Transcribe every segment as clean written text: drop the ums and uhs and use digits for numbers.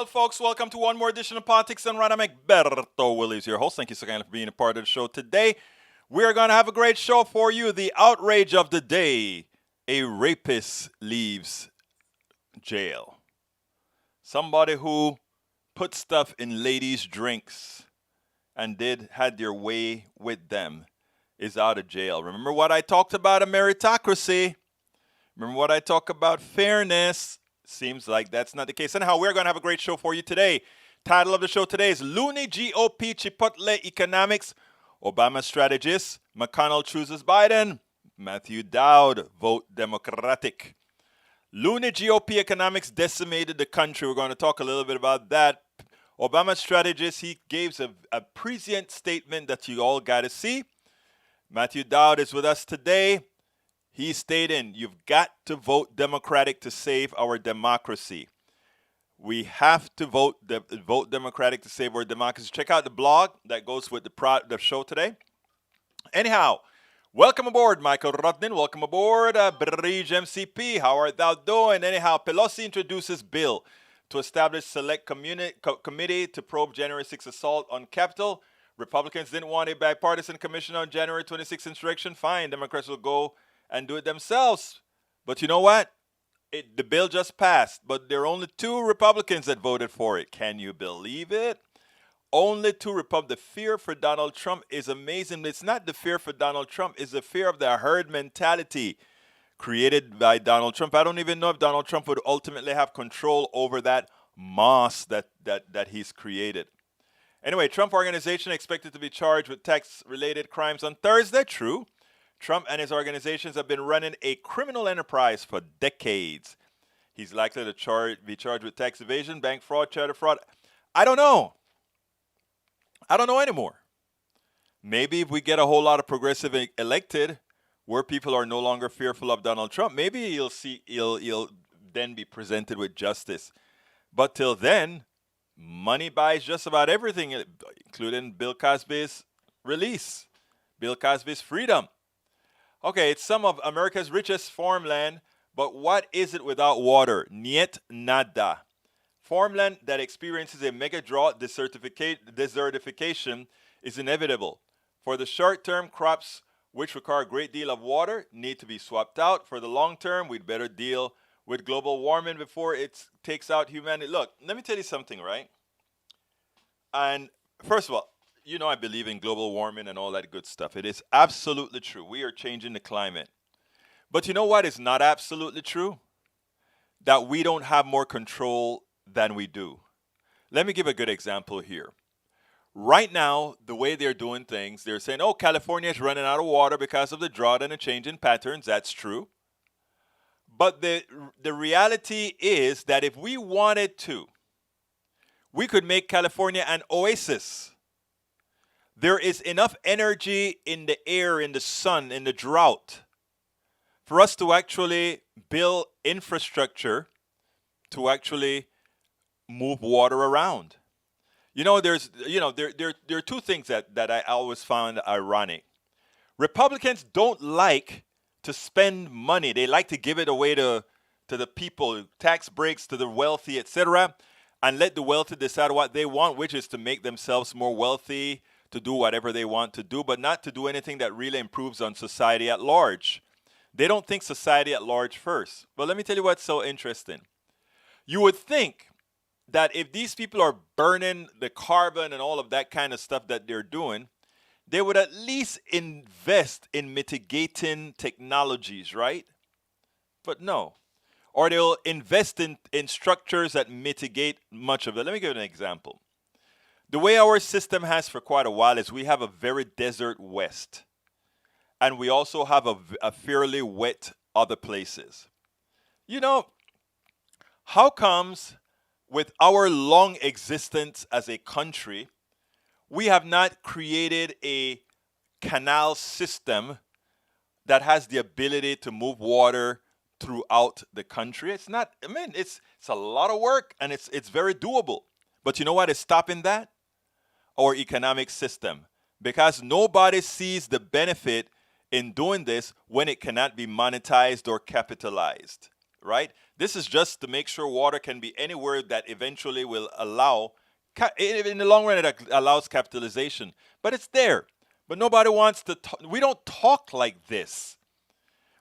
Well, folks, welcome to one more edition of Politics and Run. I'm Egberto Willies, your host. Thank you so kindly for being a part of the show today. We're going to have a great show for you. The outrage of the day. A rapist leaves jail. Somebody who put stuff in ladies' drinks and had their way with them is out of jail. Remember what I talked about a meritocracy? Remember what I talked about fairness? Seems like that's not the case. Anyhow, we're going to have a great show for you today. Title of the show today is Loony GOP Chipotle Economics. Obama Strategist. McConnell chooses Biden. Matthew Dowd vote Democratic. Loony GOP Economics decimated the country. We're going to talk a little bit about that. Obama Strategist, he gave a prescient statement that you all got to see. Matthew Dowd is with us today. He stated, you've got to vote Democratic to save our democracy. We have to vote Democratic to save our democracy. Check out the blog that goes with the show today. Anyhow, welcome aboard, Michael Rudnin. Welcome aboard, Bridge MCP. How art thou doing? Anyhow, Pelosi introduces bill to establish select committee to probe January 6th assault on Capitol. Republicans didn't want a bipartisan commission on January 26th insurrection. Fine, Democrats will go and do it themselves. But you know what? The bill just passed, but there are only 2 Republicans that voted for it. Can you believe it? Only 2 Republicans. The fear for Donald Trump is amazing. It's not the fear for Donald Trump. It's the fear of the herd mentality created by Donald Trump. I don't even know if Donald Trump would ultimately have control over that mass that he's created. Anyway, Trump Organization expected to be charged with tax-related crimes on Thursday. True. Trump and his organizations have been running a criminal enterprise for decades. He's likely to be charged with tax evasion, bank fraud, charter fraud. I don't know. I don't know anymore. Maybe if we get a whole lot of progressive elected, where people are no longer fearful of Donald Trump, maybe he'll then be presented with justice. But till then, money buys just about everything, including Bill Cosby's release, Bill Cosby's freedom. Okay, it's some of America's richest farmland, but what is it without water? Niet nada. Farmland that experiences a mega drought, desertification is inevitable. For the short term, crops which require a great deal of water need to be swapped out. For the long term, we'd better deal with global warming before it takes out humanity. Look, let me tell you something, right? And first of all, you know I believe in global warming and all that good stuff. It is absolutely true. We are changing the climate. But you know what is not absolutely true? That we don't have more control than we do. Let me give a good example here. Right now, the way they're doing things, they're saying, oh, California is running out of water because of the drought and the change in patterns. That's true. But the reality is that if we wanted to, we could make California an oasis. There is enough energy in the air, in the sun, in the drought for us to actually build infrastructure to actually move water around. You know, there are 2 things that I always found ironic. Republicans don't like to spend money. They like to give it away to the people, tax breaks to the wealthy, etc., and let the wealthy decide what they want, which is to make themselves more wealthy, to do whatever they want to do, but not to do anything that really improves on society at large. They don't think society at large first. But let me tell you what's so interesting. You would think that if these people are burning the carbon and all of that kind of stuff that they're doing, they would at least invest in mitigating technologies, right? But no. Or they'll invest in structures that mitigate much of it. Let me give you an example. The way our system has for quite a while is we have a very desert west. And we also have a fairly wet other places. You know, how comes with our long existence as a country, we have not created a canal system that has the ability to move water throughout the country? It's not, I mean, it's a lot of work and it's very doable. But you know what is stopping that? Our economic system. Because nobody sees the benefit in doing this when it cannot be monetized or capitalized. right? This is just to make sure water can be anywhere that eventually will allow, in the long run, it allows capitalization. But it's there. But nobody wants to talk. We don't talk like this.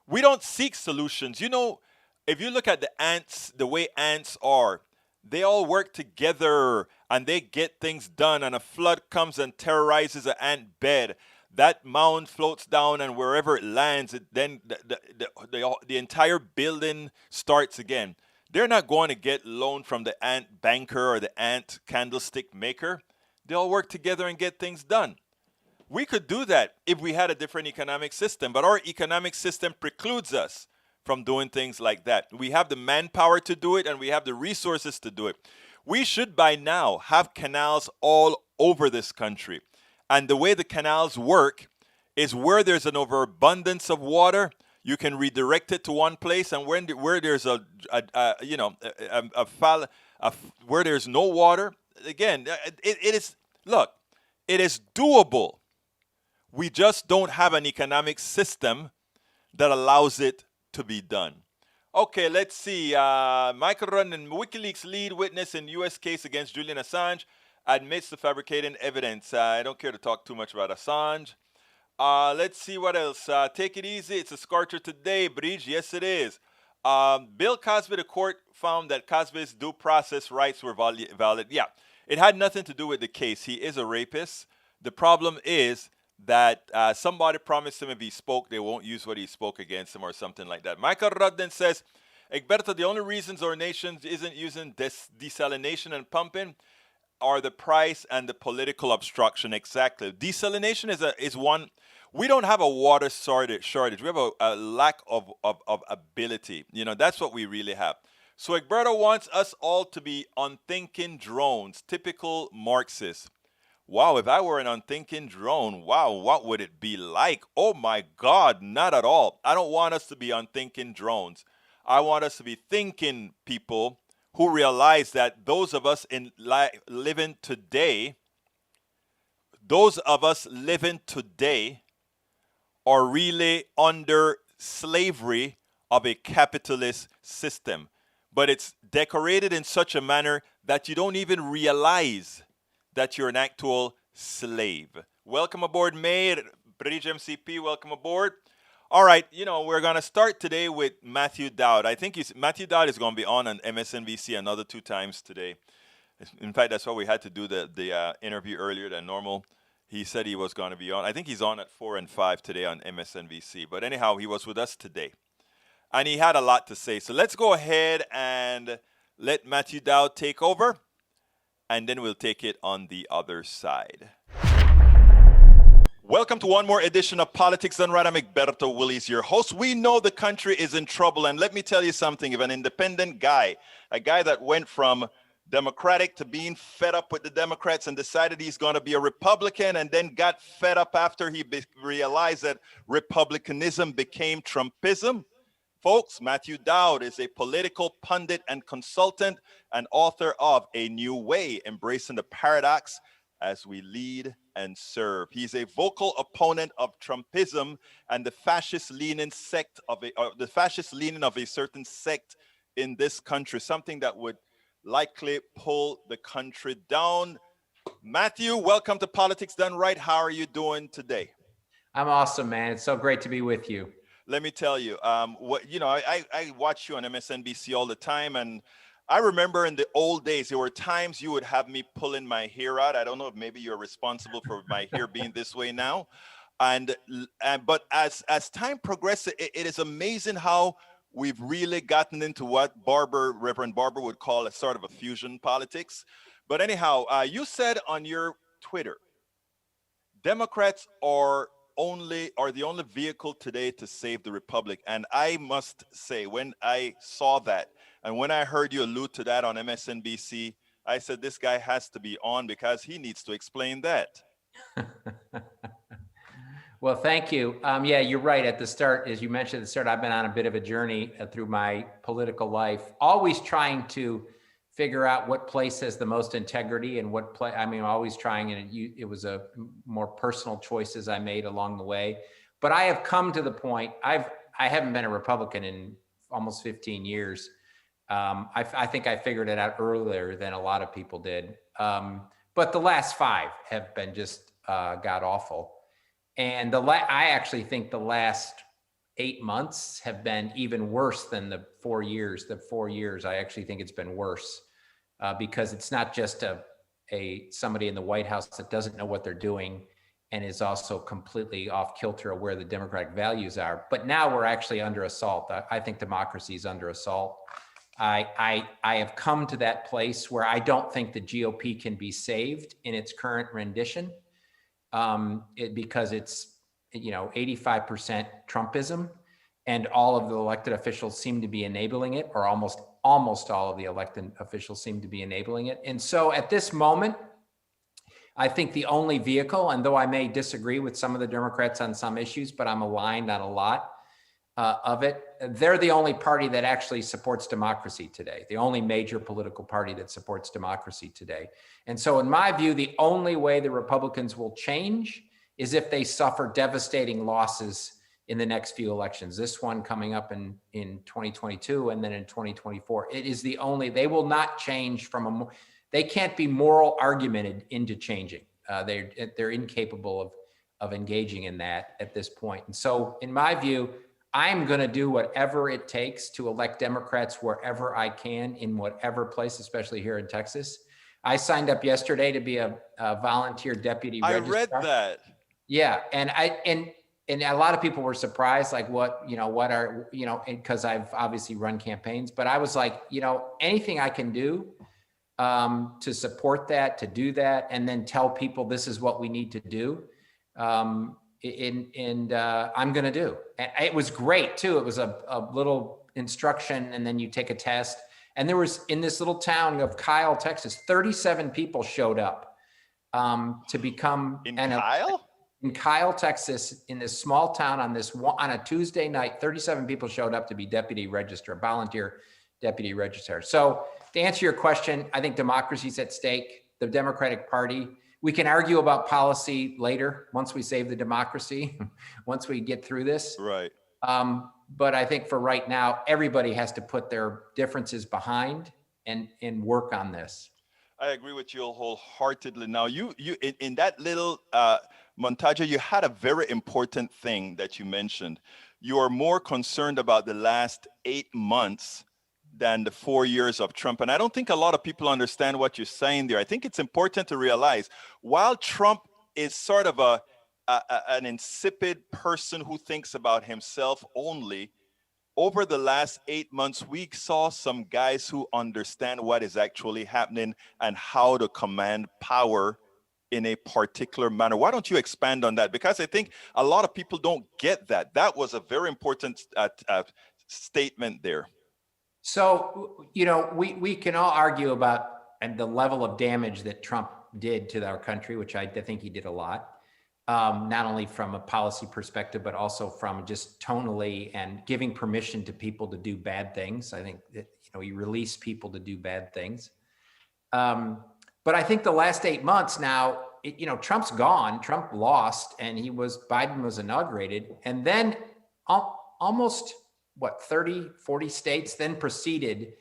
We don't seek solutions. You know, if you look at the ants, the way ants are, they all work together and they get things done. And a flood comes and terrorizes an ant bed. That mound floats down, and wherever it lands, then the entire building starts again. They're not going to get loan from the ant banker or the ant candlestick maker. They all work together and get things done. We could do that if we had a different economic system, but our economic system precludes us from doing things like that. We have the manpower to do it, and we have the resources to do it. We should by now have canals all over this country. And the way the canals work is where there's an overabundance of water, you can redirect it to one place, and where there's where there's no water, again, it is, look, it is doable. We just don't have an economic system that allows it to be done. Okay, let's see. Michael Rudden, WikiLeaks lead witness in U.S. case against Julian Assange, admits to fabricating evidence. I don't care to talk too much about Assange. Let's see what else. Take it easy. It's a scorcher today, Bridge. Yes, it is. Bill Cosby, the court found that Cosby's due process rights were valid. Yeah, it had nothing to do with the case. He is a rapist. The problem is that somebody promised him if he spoke, they won't use what he spoke against him or something like that. Michael Rudden says, Egberto, the only reasons our nation isn't using desalination and pumping are the price and the political obstruction. Exactly. Desalination is one. We don't have a water shortage. We have a lack of ability. You know, that's what we really have. So Egberto wants us all to be unthinking drones, typical Marxists. Wow, if I were an unthinking drone, wow, what would it be like? Oh my God, not at all. I don't want us to be unthinking drones. I want us to be thinking people who realize that those of us living today are really under slavery of a capitalist system. But it's decorated in such a manner that you don't even realize that you're an actual slave. Welcome aboard, May. Bridge MCP, welcome aboard. All right, you know, we're going to start today with Matthew Dowd. I think Matthew Dowd is going to be on MSNBC another 2 times today. In fact, that's why we had to do the interview earlier than normal. He said he was going to be on. I think he's on at 4 and 5 today on MSNBC. But anyhow, he was with us today. And he had a lot to say. So let's go ahead and let Matthew Dowd take over. And then we'll take it on the other side. Welcome to one more edition of Politics Done Right. I'm Egberto Willies, your host. We know the country is in trouble. And let me tell you something. If an independent guy, a guy that went from Democratic to being fed up with the Democrats and decided he's going to be a Republican and then got fed up after he realized that Republicanism became Trumpism. Folks, Matthew Dowd is a political pundit and consultant and author of A New Way, Embracing the Paradox as We Lead and Serve. He's a vocal opponent of Trumpism and the fascist leaning of a certain sect in this country, something that would likely pull the country down. Matthew, welcome to Politics Done Right. How are you doing today? I'm awesome, man. It's so great to be with you. Let me tell you, I watch you on MSNBC all the time, and I remember in the old days, there were times you would have me pulling my hair out. I don't know if maybe you're responsible for my hair being this way now. But as time progresses, it is amazing how we've really gotten into what Reverend Barber would call a sort of a fusion politics. But anyhow, you said on your Twitter, Democrats are the only vehicle today to save the republic. And I must say, when I saw that and when I heard you allude to that on MSNBC, I said, this guy has to be on because he needs to explain that. Well, thank you. Yeah, you're right. At the start, as you mentioned at the start, I've been on a bit of a journey through my political life, always trying to figure out what place has the most integrity and what place. I mean, always trying, and it was a more personal choices I made along the way. But I have come to the point. I haven't been a Republican in almost 15 years. I think I figured it out earlier than a lot of people did. But the last 5 have been just god awful. And I actually think the last 8 months have been even worse than the 4 years. The 4 years, I actually think it's been worse because it's not just somebody in the White House that doesn't know what they're doing and is also completely off kilter of where the democratic values are. But now we're actually under assault. I think democracy is under assault. I have come to that place where I don't think the GOP can be saved in its current rendition because it's 85% Trumpism, and all of the elected officials seem to be enabling it, or almost all of the elected officials seem to be enabling it. And so at this moment, I think the only vehicle, and though I may disagree with some of the Democrats on some issues, but I'm aligned on a lot of it, they're the only party that actually supports democracy today, the only major political party that supports democracy today. And so in my view, the only way the Republicans will change is if they suffer devastating losses in the next few elections, this one coming up in 2022 and then in 2024. It is the only, they will not change they can't be moral argumented into changing. They're incapable of engaging in that at this point. And so in my view, I'm going to do whatever it takes to elect Democrats wherever I can in whatever place, especially here in Texas. I signed up yesterday to be a volunteer deputy registrar. I read that. Yeah, and a lot of people were surprised, like because I've obviously run campaigns, but I was like, anything I can do to support that, to do that, and then tell people this is what we need to do. I'm going to do. And it was great too. It was a little instruction, and then you take a test. And there was, in this little town of Kyle, Texas, 37 people showed up to become in Kyle? In Kyle, Texas, in this small town on a Tuesday night, 37 people showed up to be volunteer deputy registrar. So to answer your question, I think democracy's at stake. The Democratic Party, we can argue about policy later once we save the democracy, once we get through this. Right. But I think for right now, everybody has to put their differences behind and work on this. I agree with you wholeheartedly. Now, you in that little montage, you had a very important thing that you mentioned. You are more concerned about the last 8 months than the 4 years of Trump. And I don't think a lot of people understand what you're saying there. I think it's important to realize, while Trump is sort of an insipid person who thinks about himself only, over the last 8 months, we saw some guys who understand what is actually happening and how to command power in a particular manner. Why don't you expand on that? Because I think a lot of people don't get that. That was a very important statement there. So, we can all argue about the level of damage that Trump did to our country, which I think he did a lot. Not only from a policy perspective, but also from just tonally and giving permission to people to do bad things. I think that, he released people to do bad things. But I think the last 8 months now, Trump's gone, Trump lost, and Biden was inaugurated. And then almost 30, 40 states then proceeded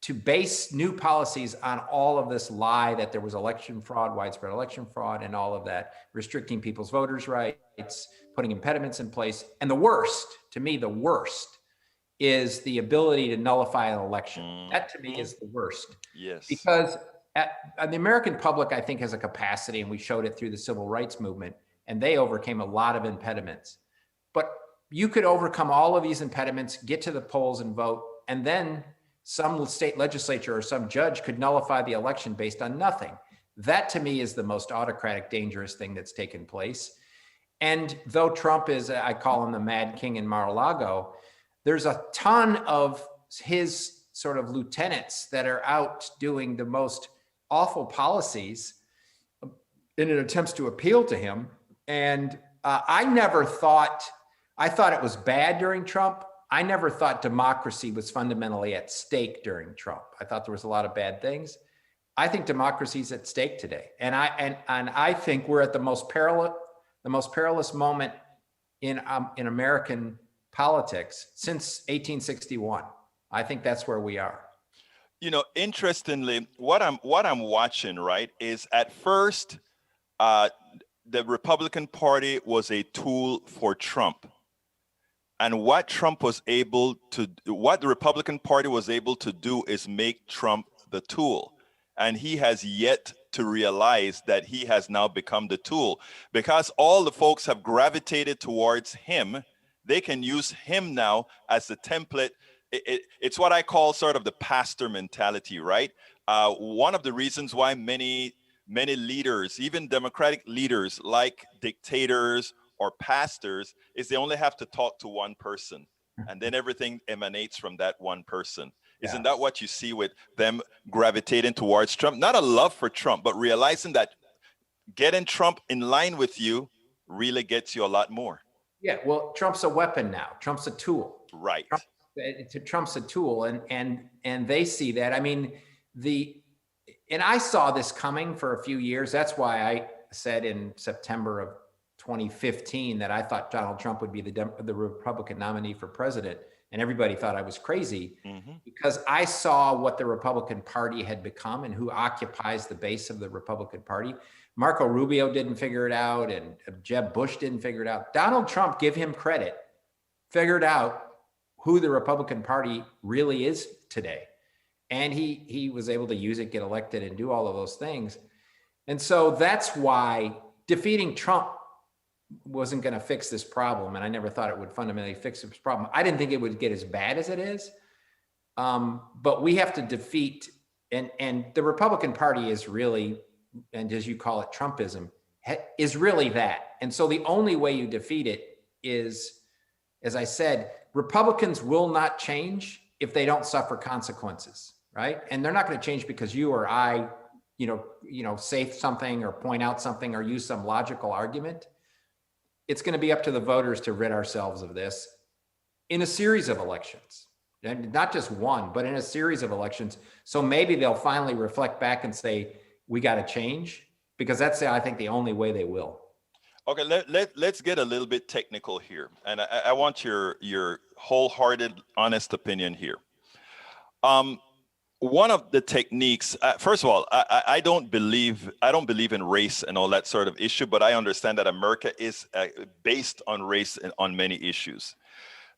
to base new policies on all of this lie that there was election fraud, widespread election fraud, and all of that, restricting people's voters' rights, putting impediments in place. And the worst, to me, the worst is the ability to nullify an election. That to me is the worst. Yes. Because the American public, I think, has a capacity, and we showed it through the civil rights movement, and they overcame a lot of impediments. But you could overcome all of these impediments, get to the polls and vote, and then some state legislature or some judge could nullify the election based on nothing. That to me is the most autocratic, dangerous thing that's taken place. And though Trump is, I call him the Mad King in Mar-a-Lago, there's a ton of his sort of lieutenants that are out doing the most awful policies in an attempt to appeal to him. And I thought it was bad during Trump. I never thought democracy was fundamentally at stake during Trump. I thought there was a lot of bad things. I think democracy is at stake today. And I think we're at the most perilous moment in American politics since 1861. I think that's where we are. You know, interestingly, what I'm watching, right, is at first the Republican Party was a tool for Trump. And what what the Republican Party was able to do is make Trump the tool. And he has yet to realize that he has now become the tool, because all the folks have gravitated towards him. They can use him now as the template. It's what I call sort of the pastor mentality, right? One of the reasons why many leaders, even Democratic leaders, like dictators or pastors, is they only have to talk to one person, and then everything emanates from that one person. Isn't that what you see with them gravitating towards Trump? Not a love for Trump, but realizing that getting Trump in line with you really gets you a lot more. Yeah, well, Trump's a weapon now. Trump's a tool. Right. Trump's a tool, and they see that. I mean, and I saw this coming for a few years. That's why I said in September of 2015 that I thought Donald Trump would be the Republican nominee for president. And everybody thought I was crazy because I saw what the Republican Party had become and who occupies the base of the Republican Party. Marco Rubio didn't figure it out, and Jeb Bush didn't figure it out. Donald Trump, give him credit, figured out who the Republican Party really is today. And he was able to use it, get elected, and do all of those things. And so that's why defeating Trump wasn't going to fix this problem. And I never thought it would fundamentally fix this problem. I didn't think it would get as bad as it is. But we have to defeat, and the Republican Party is really, and as you call it, Trumpism, is really that. And so the only way you defeat it is, as I said, Republicans will not change if they don't suffer consequences, right? And they're not going to change because you or I, say something or point out something or use some logical argument. It's going to be up to the voters to rid ourselves of this in a series of elections, and not just one, but in a series of elections. So maybe they'll finally reflect back and say, we got to change, because that's, I think, the only way they will. Okay, let's get a little bit technical here. And I want your wholehearted, honest opinion here. One of the techniques, first of all, I don't believe in race and all that sort of issue, but I understand that America is based on race and on many issues.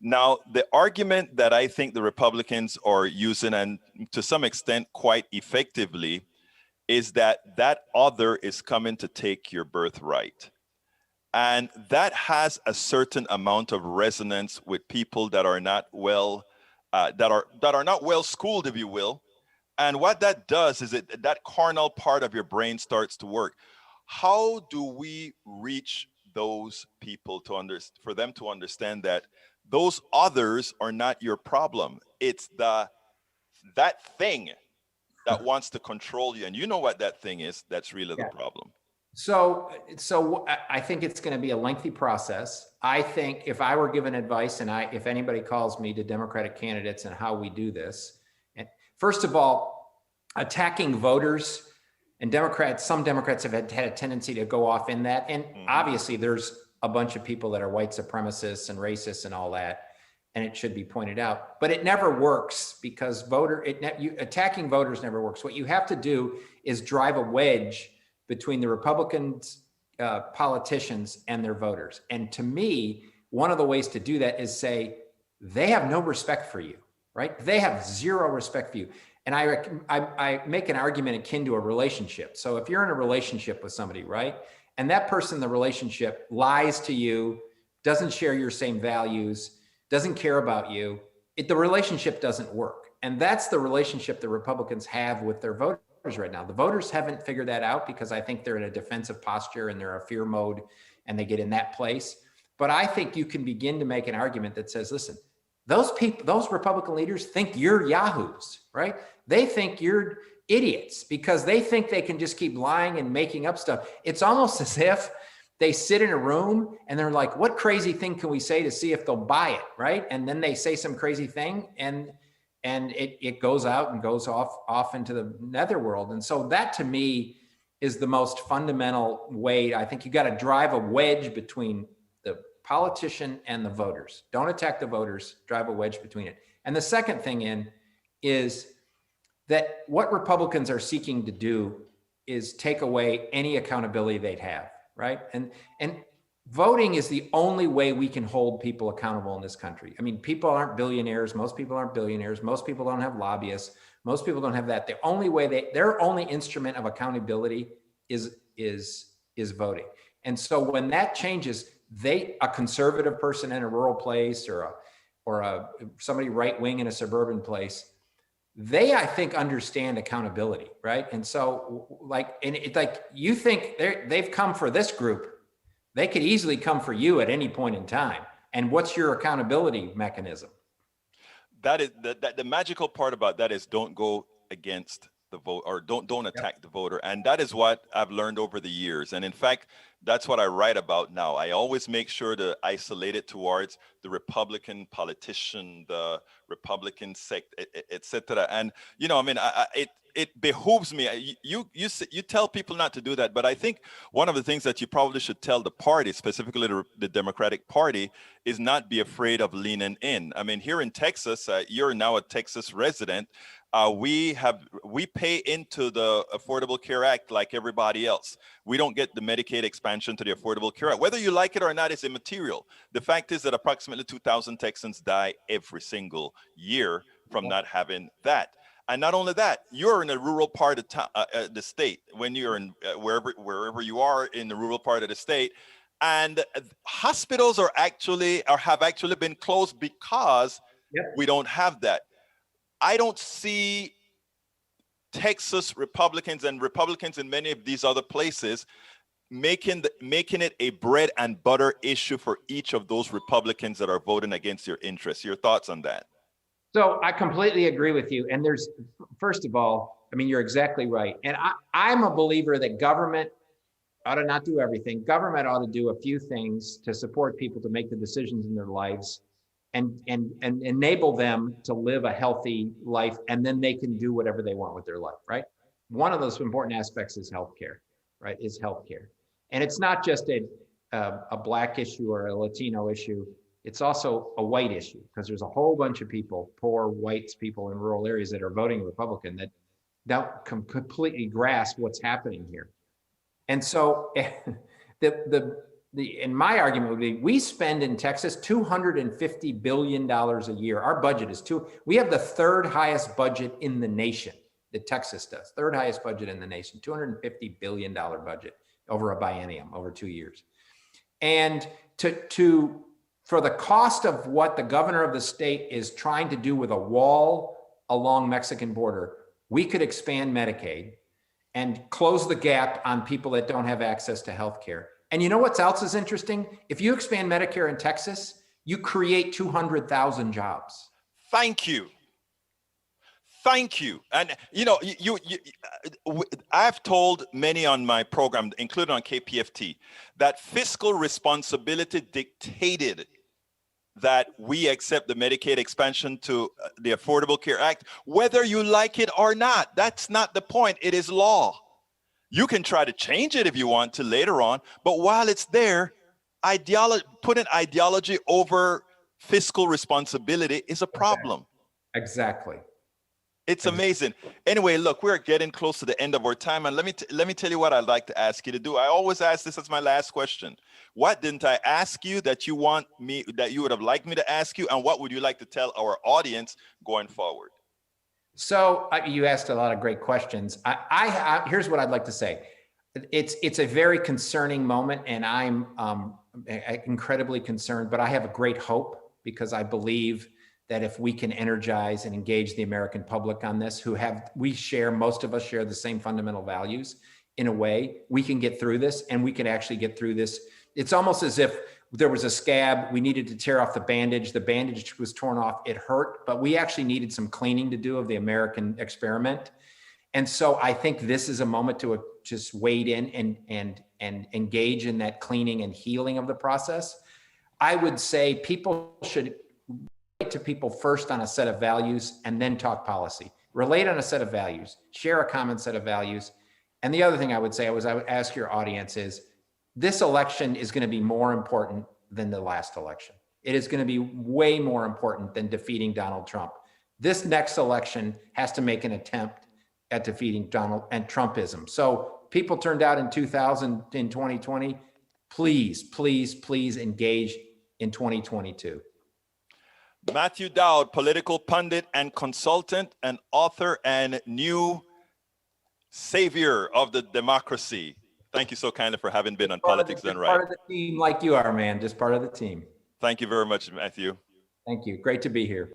Now, the argument that I think the Republicans are using, and to some extent quite effectively, is that other is coming to take your birthright. And that has a certain amount of resonance with people that are not well, that are not well schooled, if you will. And what that does is that carnal part of your brain starts to work. How do we reach those people for them to understand that those others are not your problem? It's that thing that wants to control you. And you know what that thing is, that's really the problem. So I think it's going to be a lengthy process. I think if I were given advice, and if anybody calls me to Democratic candidates and how we do this, and first of all, attacking voters, and some Democrats have had a tendency to go off in that. And obviously there's a bunch of people that are white supremacists and racists and all that, and it should be pointed out, but it never works because attacking voters never works. What you have to do is drive a wedge between the Republicans, politicians, and their voters. And to me, one of the ways to do that is say, they have no respect for you, right? They have zero respect for you. And I make an argument akin to a relationship. So if you're in a relationship with somebody, right? And that person in the relationship lies to you, doesn't share your same values, doesn't care about you, the relationship doesn't work. And that's the relationship the Republicans have with their voters right now. The voters haven't figured that out because I think they're in a defensive posture and they're a fear mode and they get in that place. But I think you can begin to make an argument that says, listen, those Republican leaders think you're yahoos, right? They think you're idiots because they think they can just keep lying and making up stuff. It's almost as if they sit in a room and they're like, what crazy thing can we say to see if they'll buy it, right? And then they say some crazy thing and it goes out and goes off into the netherworld. And so that to me is the most fundamental way. I think you got to drive a wedge between the politician and the voters. Don't attack the voters, drive a wedge between it. And the second thing is that what Republicans are seeking to do is take away any accountability they'd have, right? And voting is the only way we can hold people accountable in this country. I mean, people aren't billionaires. Most people aren't billionaires. Most people don't have lobbyists. Most people don't have that. The only way their only instrument of accountability is voting. And so when that changes, a conservative person in a rural place or somebody right wing in a suburban place, they, I think, understand accountability, right? And so you think they've come for this group. They could easily come for you at any point in time. And what's your accountability mechanism? That is the magical part about that is don't go against the vote, or don't attack the voter. And that is what I've learned over the years. And in fact, that's what I write about now. I always make sure to isolate it towards the Republican politician, the Republican sect, et cetera. And, you know, I mean, it behooves me. You tell people not to do that, but I think one of the things that you probably should tell the party, specifically the Democratic Party, is not be afraid of leaning in. I mean, here in Texas, you're now a Texas resident. We pay into the Affordable Care Act like everybody else. We don't get the Medicaid expansion to the Affordable Care Act. Whether you like it or not is immaterial. The fact is that approximately 2,000 Texans die every single year from not having that. And not only that, you're in a rural part of the state. When you're in wherever you are in the rural part of the state, and hospitals have actually been closed because we don't have that. I don't see Texas Republicans and Republicans in many of these other places making it a bread and butter issue for each of those Republicans that are voting against your interests. Your thoughts on that? So I completely agree with you. And first of all, I mean, you're exactly right. And I'm a believer that government ought to not do everything. Government ought to do a few things to support people to make the decisions in their lives and enable them to live a healthy life, and then they can do whatever they want with their life, right? One of those important aspects is healthcare, right? Is healthcare. And it's not just a Black issue or a Latino issue. It's also a white issue, because there's a whole bunch of people, poor white people in rural areas, that are voting Republican that don't completely grasp what's happening here. And so in my argument would be, we spend in Texas $250 billion a year. Our budget is we have the third highest budget in the nation that Texas does. Third highest budget in the nation, $250 billion budget over a biennium, over 2 years. And for the cost of what the governor of the state is trying to do with a wall along Mexican border, we could expand Medicaid and close the gap on people that don't have access to health care. And you know what else is interesting? If you expand Medicare in Texas, you create 200,000 jobs. Thank you. Thank you. And you know, I've told many on my program, including on KPFT, that fiscal responsibility dictated that we accept the Medicaid expansion to the Affordable Care Act, whether you like it or not. That's not the point. It is law. You can try to change it if you want to later on, but while it's there, putting ideology over fiscal responsibility is a problem. Exactly. It's amazing. Anyway, look, we're getting close to the end of our time, and let me tell you what I'd like to ask you to do. I always ask this as my last question. What didn't I ask you that you would have liked me to ask you, and what would you like to tell our audience going forward? So you asked a lot of great questions. Here's what I'd like to say. It's a very concerning moment, and I'm incredibly concerned, but I have a great hope, because I believe that if we can energize and engage the American public on this, most of us share the same fundamental values in a way, we can get through this, and we can actually get through this. It's almost as if there was a scab, we needed to tear off the bandage was torn off, it hurt, but we actually needed some cleaning to do of the American experiment. And so I think this is a moment to just wade in and engage in that cleaning and healing of the process. I would say people should relate to people first on a set of values and then talk policy. Relate on a set of values, share a common set of values. And the other thing I would say I would ask your audience is, this election is going to be more important than the last election. It is going to be way more important than defeating Donald Trump. This next election has to make an attempt at defeating Donald and Trumpism. So people turned out in 2020. Please, please, please engage in 2022. Matthew Dowd, political pundit and consultant and author and new savior of the democracy. Thank you so kindly for having been on Politics Done Right. Part of the team like you are, man. Just part of the team. Thank you very much, Matthew. Thank you. Great to be here.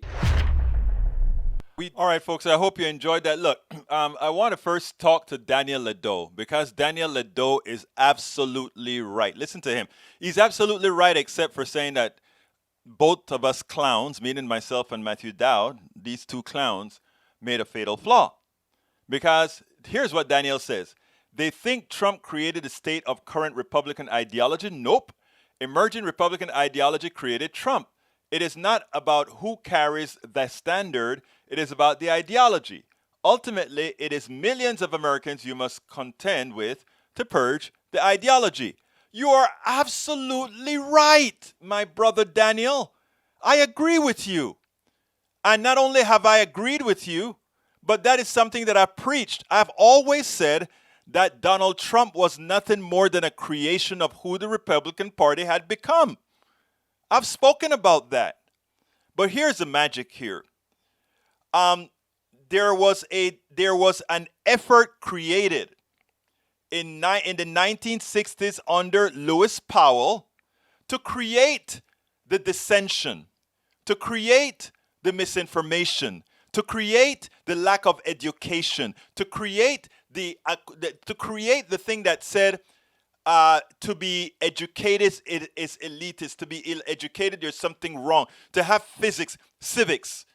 All right, folks, I hope you enjoyed that. Look, I want to first talk to Daniel Ledo because Daniel Ledo is absolutely right. Listen to him. He's absolutely right, except for saying that both of us clowns, meaning myself and Matthew Dowd, these two clowns, made a fatal flaw. Because here's what Daniel says. They think Trump created a state of current Republican ideology. Nope. Emerging Republican ideology created Trump. It is not about who carries the standard. It is about the ideology. Ultimately, it is millions of Americans you must contend with to purge the ideology. You are absolutely right, my brother Daniel. I agree with you. And not only have I agreed with you, but that is something that I've preached. I've always said that Donald Trump was nothing more than a creation of who the Republican Party had become. I've spoken about that. But here's the magic here. There was an effort created in the 1960s under Lewis Powell to create the dissension, to create the misinformation, to create the lack of education, to create the thing that said to be educated is elitist, to be ill-educated there's something wrong, to have physics, civics.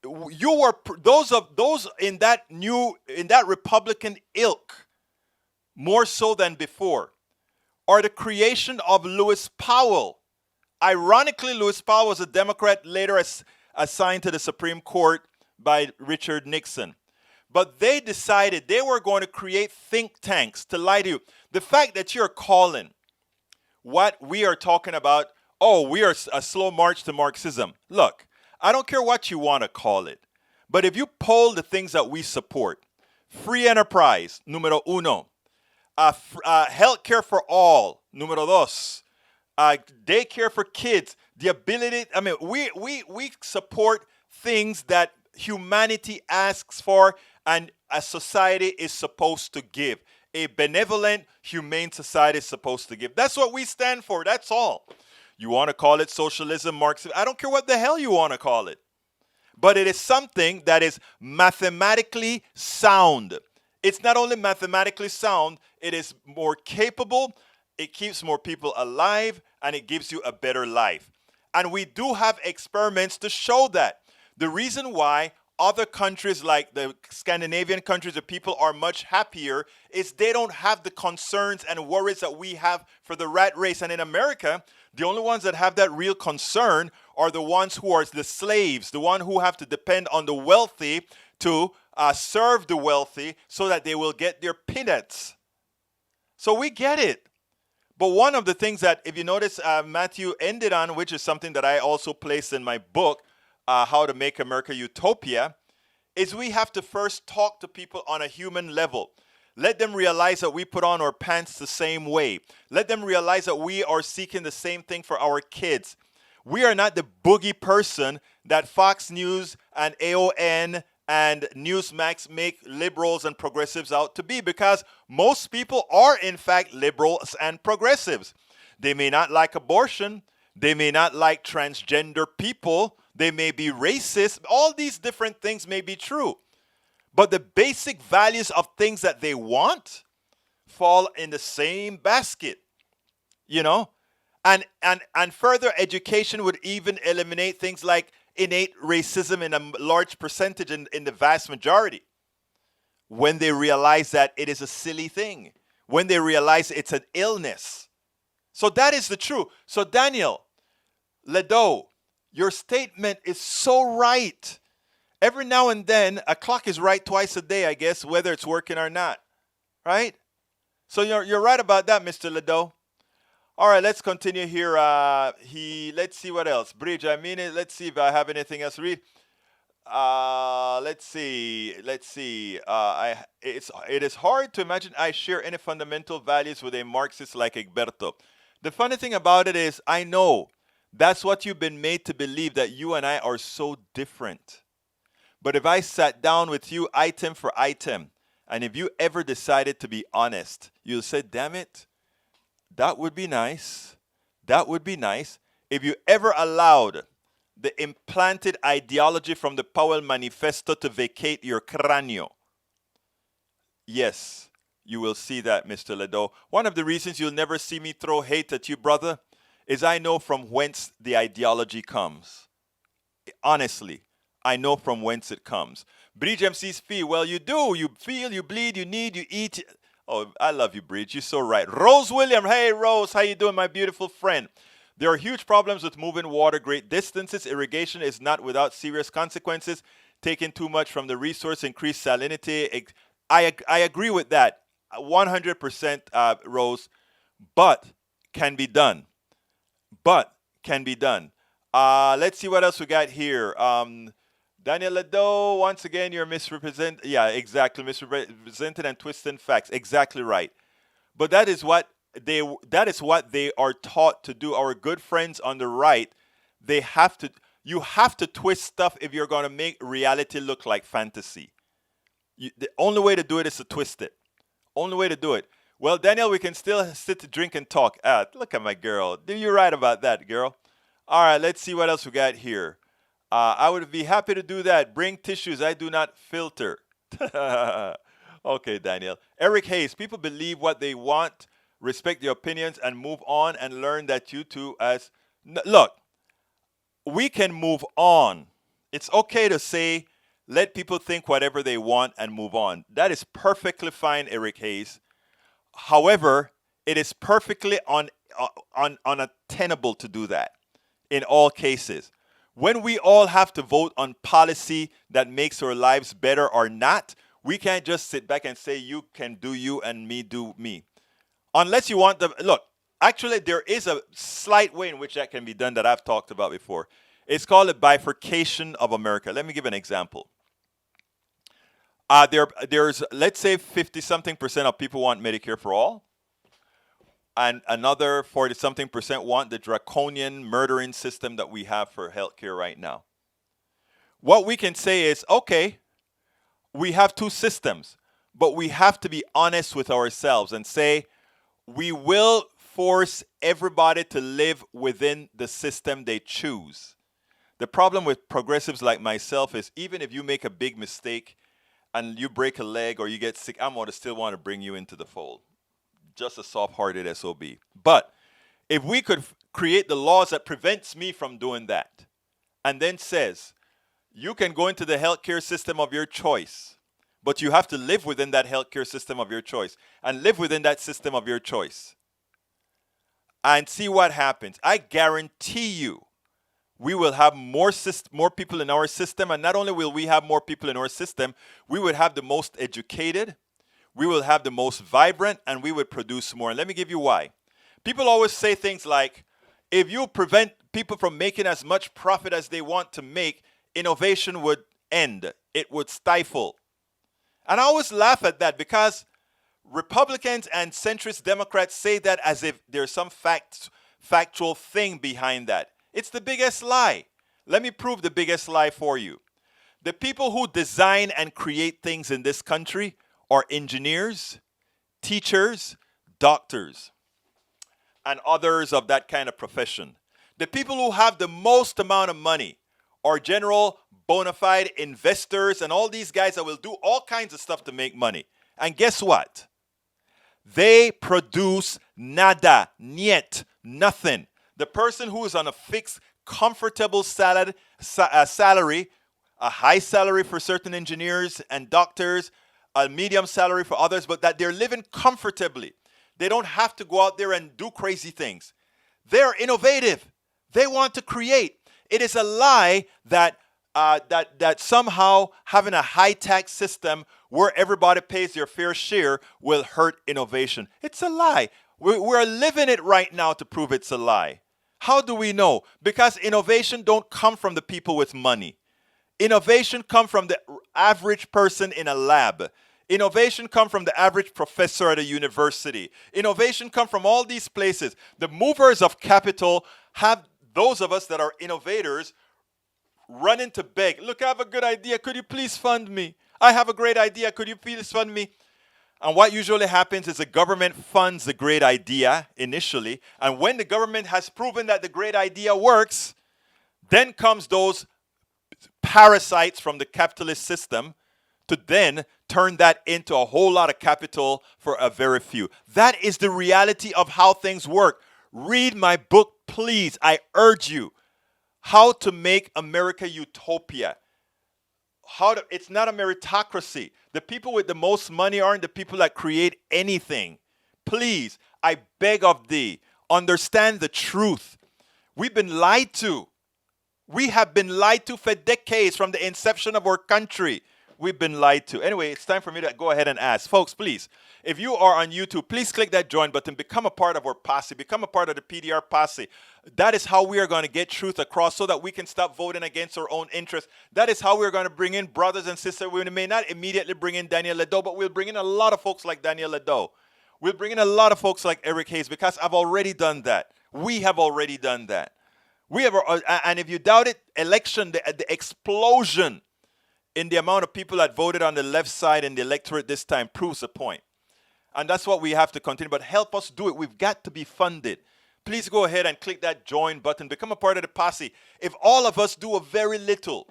You were those in that Republican ilk, more so than before, are the creation of Lewis Powell. Ironically, Lewis Powell was a Democrat later assigned to the Supreme Court by Richard Nixon. But they decided they were going to create think tanks to lie to you. The fact that you're calling what we are talking about, oh, we are a slow march to Marxism. Look, I don't care what you want to call it. But if you poll the things that we support, free enterprise, numero uno, health care for all, numero dos, daycare for kids, the ability, we support things that humanity asks for and a society is supposed to give. A benevolent, humane society is supposed to give. That's what we stand for. That's all. You want to call it socialism, Marxism, I don't care what the hell you want to call it. But it is something that is mathematically sound. It's not only mathematically sound, it is more capable, it keeps more people alive, and it gives you a better life. And we do have experiments to show that. The reason why other countries like the Scandinavian countries, the people are much happier, is they don't have the concerns and worries that we have for the rat race. And in America, the only ones that have that real concern are the ones who are the slaves, the one who have to depend on the wealthy to serve the wealthy so that they will get their peanuts. So we get it. But one of the things that, if you notice, Matthew ended on, which is something that I also placed in my book, How to Make America Utopia, is we have to first talk to people on a human level. Let them realize that we put on our pants the same way. Let them realize that we are seeking the same thing for our kids. We are not the boogie person that Fox News and AON and Newsmax make liberals and progressives out to be, because most people are in fact liberals and progressives. They may not like abortion. They may not like transgender people. They may be racist. All these different things may be true. But the basic values of things that they want fall in the same basket, you know? And further education would even eliminate things like innate racism in a large percentage in the vast majority. When they realize that it is a silly thing. When they realize it's an illness. So that is the truth. So Daniel Ledo, your statement is so right. Every now and then, a clock is right twice a day, I guess, whether it's working or not. Right? So you're right about that, Mr. Ledo. All right, let's continue here. Let's see what else. Bridge, I mean it. Let's see if I have anything else to read. Let's see. Let's see. It is hard to imagine I share any fundamental values with a Marxist like Egberto. The funny thing about it is, I know that's what you've been made to believe, that you and I are so different. But if I sat down with you item for item, and if you ever decided to be honest, you'll say, damn it, that would be nice. That would be nice. If you ever allowed the implanted ideology from the Powell Manifesto to vacate your cráneo, yes, you will see that, Mr. Ledo. One of the reasons you'll never see me throw hate at you, brother, is I know from whence the ideology comes. Honestly, I know from whence it comes. Bridge MC's feel. Well, you do. You feel, you bleed, you need, you eat. Oh, I love you, Bridge. You're so right. Rose William. Hey, Rose. How you doing, my beautiful friend? There are huge problems with moving water great distances. Irrigation is not without serious consequences. Taking too much from the resource, increased salinity. I agree with that 100%, Rose, but can be done. Let's see what else we got here. Daniel Ledo, once again, you're misrepresented. Yeah, exactly. Misrepresented and twisting facts. Exactly right. But that is what they are taught to do. Our good friends on the right, you have to twist stuff if you're going to make reality look like fantasy. The only way to do it is to twist it. Only way to do it. Well, Daniel, we can still sit, drink, and talk. Look at my girl. You're right about that, girl. All right, let's see what else we got here. I would be happy to do that. Bring tissues. I do not filter. Okay, Daniel. Eric Hayes. People believe what they want, respect their opinions, and move on and learn that you too as... Look, we can move on. It's okay to say, let people think whatever they want and move on. That is perfectly fine, Eric Hayes. However, it is perfectly unattainable to do that in all cases. When we all have to vote on policy that makes our lives better or not, we can't just sit back and say, you can do you and me do me. Unless you want look, actually there is a slight way in which that can be done that I've talked about before. It's called a bifurcation of America. Let me give an example. There's, let's say 50-something% of people want Medicare for all. And another 40-something% want the draconian murdering system that we have for healthcare right now. What we can say is, okay, we have two systems, but we have to be honest with ourselves and say, we will force everybody to live within the system they choose. The problem with progressives like myself is, even if you make a big mistake and you break a leg or you get sick, I'm going to still want to bring you into the fold. Just a soft-hearted SOB. But if we could create the laws that prevents me from doing that, and then says, you can go into the healthcare system of your choice, but you have to live within that healthcare system of your choice, and live within that system of your choice, and see what happens. I guarantee you, we will have more people in our system, and not only will we have more people in our system, we would have the most educated, we will have the most vibrant, and we would produce more. And let me give you why. People always say things like, if you prevent people from making as much profit as they want to make, innovation would end. It would stifle. And I always laugh at that because Republicans and centrist Democrats say that as if there's some factual thing behind that. It's the biggest lie. Let me prove the biggest lie for you. The people who design and create things in this country are engineers, teachers, doctors, and others of that kind of profession. The people who have the most amount of money are general bona fide investors and all these guys that will do all kinds of stuff to make money. And guess what? They produce nada, niet, nothing. The person who is on a fixed, comfortable salary, a high salary for certain engineers and doctors, a medium salary for others, but that they're living comfortably. They don't have to go out there and do crazy things. They're innovative. They want to create. It is a lie that somehow having a high tax system where everybody pays their fair share will hurt innovation. It's a lie. We're living it right now to prove it's a lie. How do we know? Because innovation don't come from the people with money. Innovation comes from the average person in a lab. Innovation comes from the average professor at a university. Innovation comes from all these places. The movers of capital have those of us that are innovators running to beg. Look, I have a good idea. Could you please fund me? I have a great idea. Could you please fund me? And what usually happens is the government funds the great idea initially. And when the government has proven that the great idea works, then comes those parasites from the capitalist system to then turn that into a whole lot of capital for a very few. That is the reality of how things work. Read my book, please. I urge you. How to Make America Utopia. It's not a meritocracy. The people with the most money aren't the people that create anything. Please, I beg of thee, understand the truth. We've been lied to. We have been lied to for decades from the inception of our country. We've been lied to. Anyway, it's time for me to go ahead and ask. Folks, please, if you are on YouTube, please click that join button. Become a part of our posse. Become a part of the PDR posse. That is how we are going to get truth across so that we can stop voting against our own interests. That is how we're going to bring in brothers and sisters. We may not immediately bring in Daniel Ledo, but we'll bring in a lot of folks like Daniel Ledo. We'll bring in a lot of folks like Eric Hayes because I've already done that. We have already done that. We have, and if you doubt it, the explosion in the amount of people that voted on the left side in the electorate this time proves the point. And that's what we have to continue. But help us do it. We've got to be funded. Please go ahead and click that join button. Become a part of the posse. If all of us do a very little,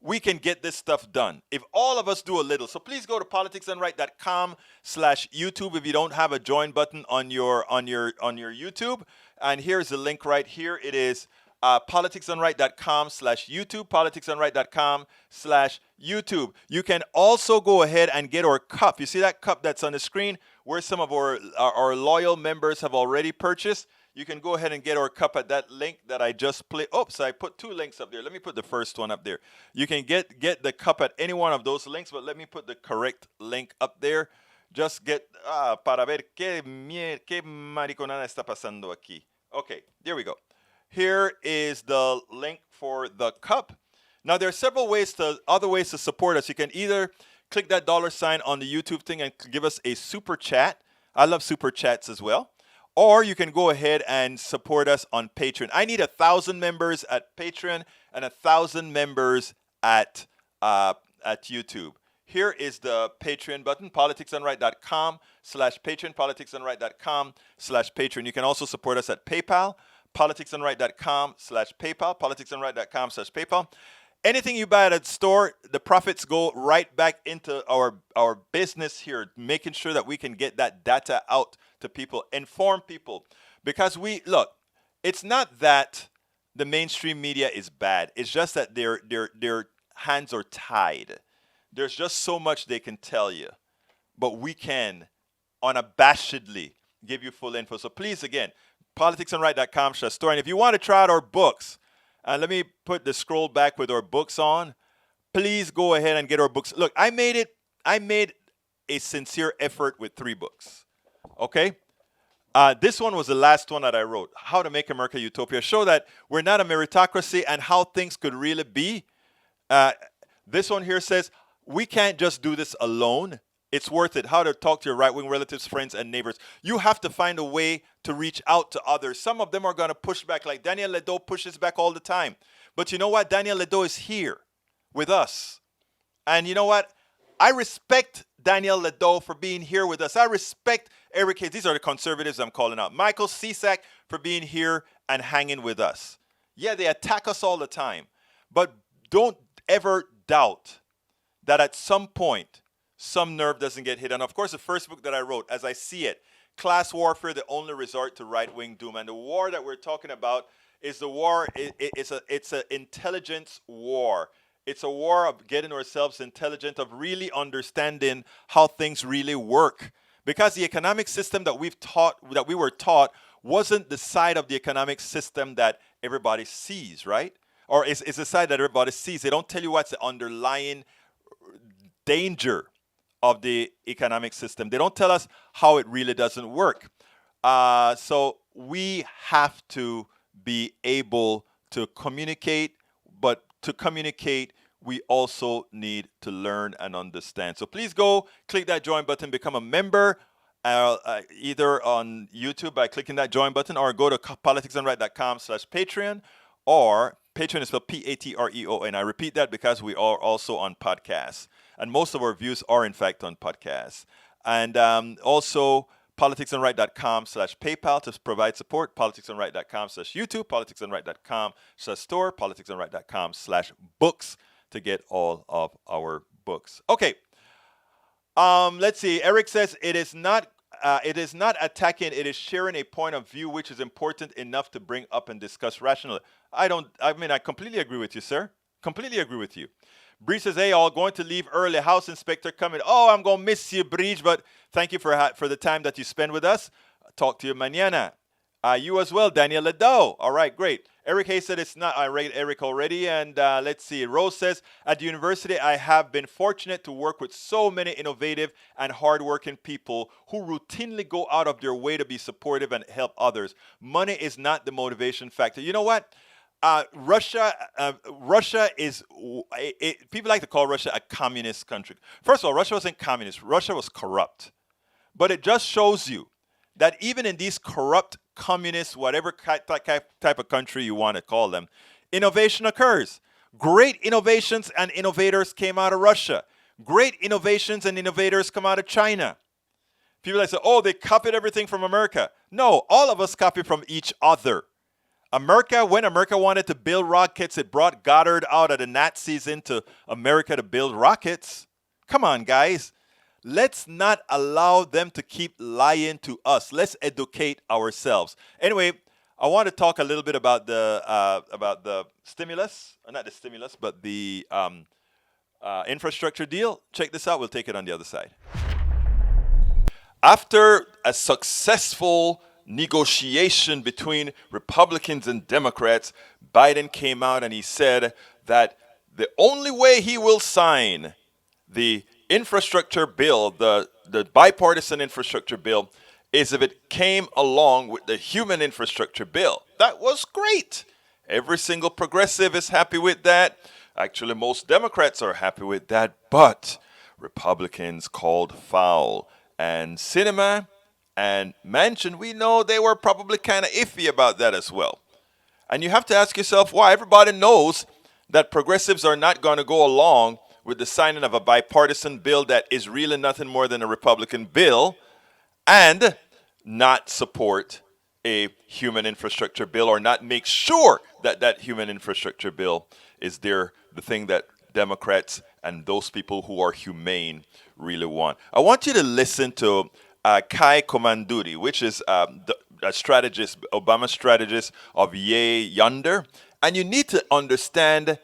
we can get this stuff done. If all of us do a little. So please go to politicsdoneright.com/YouTube if you don't have a join button on your YouTube. And here's the link right here. It is politicsdoneright.com/YouTube, politicsdoneright.com/YouTube. You can also go ahead and get our cup. You see that cup that's on the screen where some of our loyal members have already purchased? You can go ahead and get our cup at that link that I just played. Oops, I put two links up there. Let me put the first one up there. You can get the cup at any one of those links, but let me put the correct link up there. Just get, para ver qué mariconada está pasando aquí. Okay, there we go. Here is the link for the cup. Now, there are several other ways to support us. You can either click that $sign on the YouTube thing and give us a super chat. I love super chats as well. Or you can go ahead and support us on Patreon. I need 1,000 members at Patreon and 1,000 members at YouTube. Here is the Patreon button, politicsdoneright.com/Patreon, politicsdoneright.com/Patreon. You can also support us at PayPal, politicsdoneright.com/PayPal, politicsdoneright.com/PayPal. Anything you buy at a store, the profits go right back into our business here, making sure that we can get that data out to people, inform people. Because it's not that the mainstream media is bad. It's just that their hands are tied. There's just so much they can tell you. But we can, unabashedly, give you full info. So please, again, politicsdoneright.com/store. And if you want to try out our books, and let me put the scroll back with our books on. Please go ahead and get our books. Look, I made a sincere effort with 3 books. Okay? This one was the last one that I wrote. How to Make America Utopia. Show that we're not a meritocracy and how things could really be. This one here says, we can't just do this alone. It's worth it. How to talk to your right-wing relatives, friends, and neighbors. You have to find a way to reach out to others. Some of them are going to push back, like Daniel Ledo pushes back all the time. But you know what? Daniel Ledo is here with us. And you know what? I respect Daniel Ledo for being here with us. I respect Eric Hayes. These are the conservatives I'm calling out. Michael Cisak for being here and hanging with us. Yeah, they attack us all the time. But don't ever doubt that at some point, some nerve doesn't get hit. And of course, the first book that I wrote, as I see it, Class Warfare, the Only Resort to Right-Wing Doom. And the war that we're talking about is the war, it's an intelligence war. It's a war of getting ourselves intelligent, of really understanding how things really work. Because the economic system that we were taught, wasn't the side of the economic system that everybody sees, right? Or it's the side that everybody sees. They don't tell you what's the underlying danger of the economic system. They don't tell us how it really doesn't work. So we have to be able to communicate, but to communicate, we also need to learn and understand. So please go click that join button, become a member, either on YouTube by clicking that join button, or go to politicsandright.com/Patreon, or Patreon is spelled Patreon. I repeat that because we are also on podcasts, and most of our views are in fact on podcasts. And also politicsandright.com/PayPal to provide support, politicsandright.com/YouTube, politicsandright.com/store, politicsandright.com/books to get all of our books. Okay. Let's see. Eric says it is not attacking, it is sharing a point of view which is important enough to bring up and discuss rationally. I completely agree with you, sir. Completely agree with you. Breach says, hey, all going to leave early. House inspector coming. Oh, I'm going to miss you, Breach, but thank you for the time that you spend with us. Talk to you mañana. You as well, Daniel Ledo. All right, great. Eric Hayes said it's not. I read Eric already. And let's see. Rose says, at the university, I have been fortunate to work with so many innovative and hardworking people who routinely go out of their way to be supportive and help others. Money is not the motivation factor. You know what? Russia is, people like to call Russia a communist country. First of all, Russia wasn't communist. Russia was corrupt. But it just shows you that even in these corrupt, communist, whatever type of country you want to call them, innovation occurs. Great innovations and innovators came out of Russia. Great innovations and innovators come out of China. People like say, oh, they copied everything from America. No, all of us copy from each other. When America wanted to build rockets, it brought Goddard out of the Nazis into America to build rockets. Come on, guys. Let's not allow them to keep lying to us. Let's educate ourselves. Anyway, I want to talk a little bit about the stimulus, not the stimulus, but the infrastructure deal. Check this out. We'll take it on the other side. After a successful negotiation between Republicans and Democrats, Biden came out and he said that the only way he will sign the infrastructure bill, the bipartisan infrastructure bill, is if it came along with the human infrastructure bill. That was great. Every single progressive is happy with that. Actually, most Democrats are happy with that, but Republicans called foul. And Sinema and Manchin, we know they were probably kind of iffy about that as well. And you have to ask yourself why. Everybody knows that progressives are not going to go along with the signing of a bipartisan bill that is really nothing more than a Republican bill and not support a human infrastructure bill, or not make sure that that human infrastructure bill is the thing that Democrats and those people who are humane really want. I want you to listen to Kai Komanduri, which is a strategist, Obama strategist of Yay Yonder. And you need to understand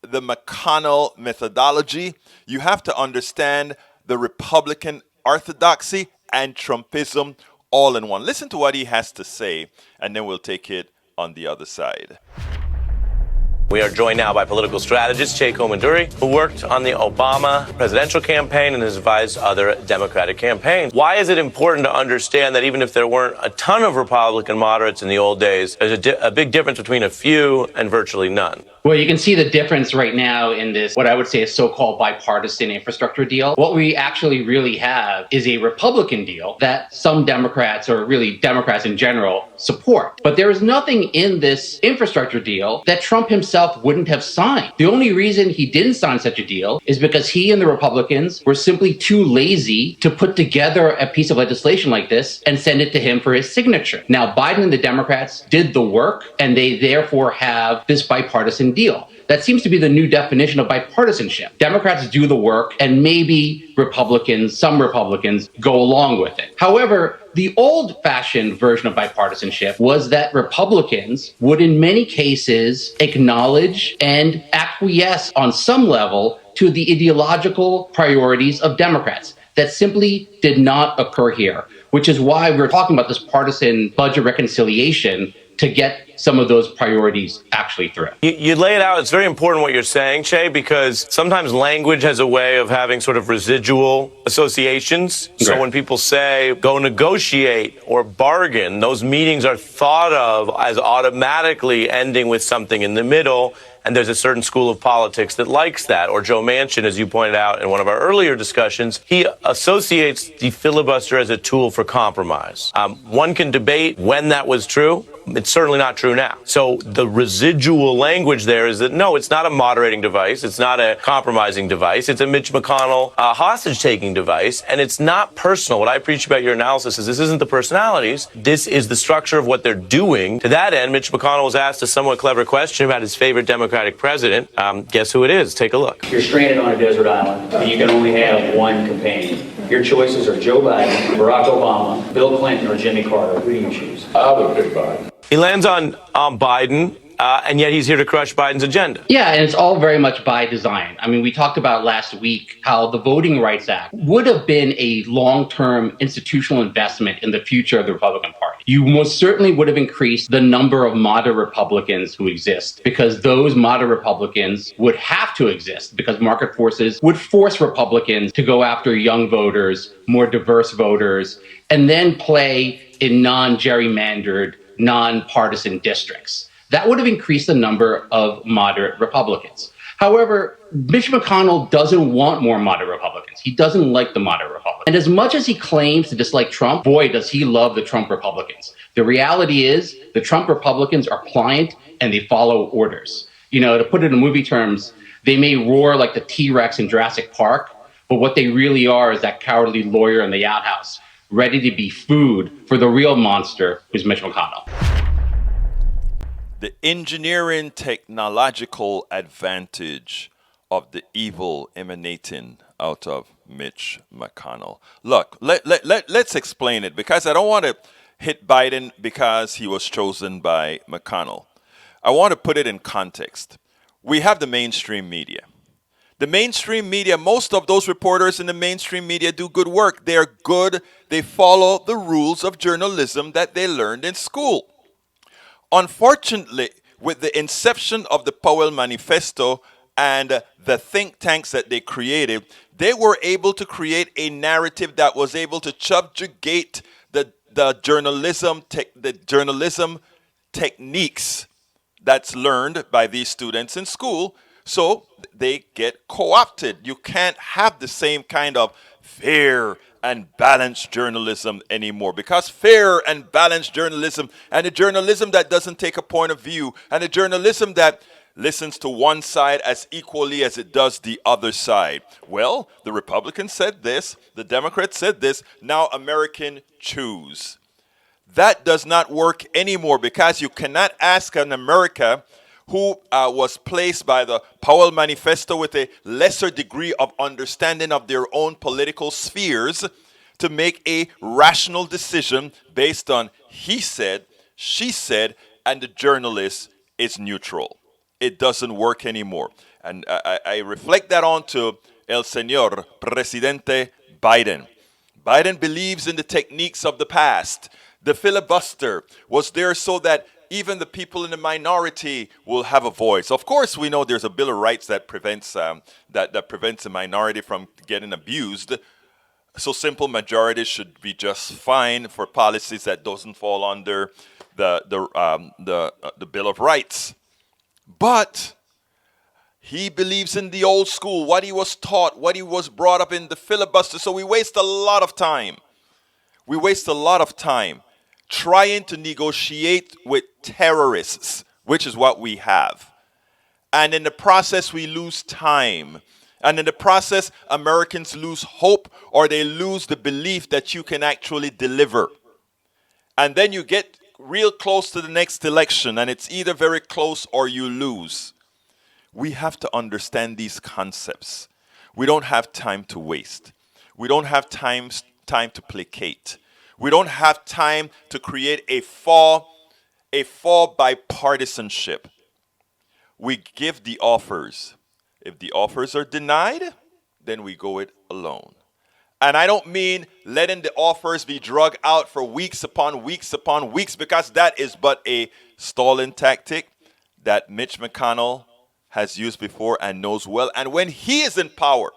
the McConnell methodology. You have to understand the Republican orthodoxy and Trumpism all in one. Listen to what he has to say, and then we'll take it on the other side. We are joined now by political strategist Jay Komanduri, who worked on the Obama presidential campaign and has advised other Democratic campaigns. Why is it important to understand that even if there weren't a ton of Republican moderates in the old days, there's a big difference between a few and virtually none? Well, you can see the difference right now in this, what I would say is so-called bipartisan infrastructure deal. What we actually really have is a Republican deal that some Democrats, or really Democrats in general, support. But there is nothing in this infrastructure deal that Trump himself wouldn't have signed. The only reason he didn't sign such a deal is because he and the Republicans were simply too lazy to put together a piece of legislation like this and send it to him for his signature. Now, Biden and the Democrats did the work, and they therefore have this bipartisan deal. That seems to be the new definition of bipartisanship. Democrats do the work, and maybe some Republicans go along with it. However, the old-fashioned version of bipartisanship was that Republicans would in many cases acknowledge and acquiesce on some level to the ideological priorities of Democrats. That simply did not occur here, which is why we're talking about this partisan budget reconciliation to get some of those priorities actually through. You lay it out. It's very important what you're saying, Che, because sometimes language has a way of having sort of residual associations. So Right. when people say go negotiate or bargain, those meetings are thought of as automatically ending with something in the middle. And there's a certain school of politics that likes that. Or Joe Manchin, as you pointed out in one of our earlier discussions, he associates the filibuster as a tool for compromise. One can debate when that was true. It's certainly not true now. So the residual language there is that, no, it's not a moderating device. It's not a compromising device. It's a Mitch McConnell hostage-taking device. And it's not personal. What I appreciate about your analysis is this isn't the personalities. This is the structure of what they're doing. To that end, Mitch McConnell was asked a somewhat clever question about his favorite Democratic president. Guess who it is? Take a look. You're stranded on a desert island, and you can only have one companion. Your choices are Joe Biden, Barack Obama, Bill Clinton, or Jimmy Carter. Who do you choose? I would pick Biden. He lands on Biden, and yet he's here to crush Biden's agenda. Yeah, and it's all very much by design. I mean, we talked about last week how the Voting Rights Act would have been a long-term institutional investment in the future of the Republican Party. You most certainly would have increased the number of moderate Republicans who exist, because those moderate Republicans would have to exist because market forces would force Republicans to go after young voters, more diverse voters, and then play in non-gerrymandered, non-partisan districts. That would have increased the number of moderate Republicans. However, Mitch McConnell doesn't want more moderate Republicans. He doesn't like the moderate Republicans. And as much as he claims to dislike Trump, boy, does he love the Trump Republicans. The reality is the Trump Republicans are pliant and they follow orders. You know, to put it in movie terms, they may roar like the T-Rex in Jurassic Park, but what they really are is that cowardly lawyer in the outhouse, ready to be food for the real monster who's Mitch McConnell. The engineering technological advantage of the evil emanating out of Mitch McConnell. Look, let's explain it, because I don't want to hit Biden because he was chosen by McConnell. I want to put it in context. We have the mainstream media. The mainstream media, most of those reporters in the mainstream media do good work. They're good. They follow the rules of journalism that they learned in school. Unfortunately, with the inception of the Powell Manifesto and the think tanks that they created, they were able to create a narrative that was able to subjugate the journalism techniques that's learned by these students in school. So they get co-opted. You can't have the same kind of fair and balanced journalism anymore, because fair and balanced journalism, and a journalism that doesn't take a point of view, and a journalism that listens to one side as equally as it does the other side. Well, the Republicans said this, the Democrats said this, now American choose. That does not work anymore, because you cannot ask an America who was placed by the Powell Manifesto with a lesser degree of understanding of their own political spheres to make a rational decision based on he said, she said, and the journalist is neutral. It doesn't work anymore. And I reflect that onto El Señor Presidente Biden. Biden believes in the techniques of the past. The filibuster was there so that even the people in the minority will have a voice. Of course, we know there's a Bill of Rights that prevents that prevents a minority from getting abused. So simple majorities should be just fine for policies that doesn't fall under the Bill of Rights. But he believes in the old school, what he was taught, what he was brought up in, the filibuster. So we waste a lot of time. We waste a lot of time trying to negotiate with terrorists, which is what we have. And in the process, we lose time. And in the process, Americans lose hope, or they lose the belief that you can actually deliver. And then you get real close to the next election, and it's either very close or you lose. We have to understand these concepts. We don't have time to waste. We don't have time to placate. We don't have time to create a fall bipartisanship. We give the offers. If the offers are denied, then we go it alone. And I don't mean letting the offers be drug out for weeks upon weeks upon weeks, because that is but a stalling tactic that Mitch McConnell has used before and knows well. And when he is in power,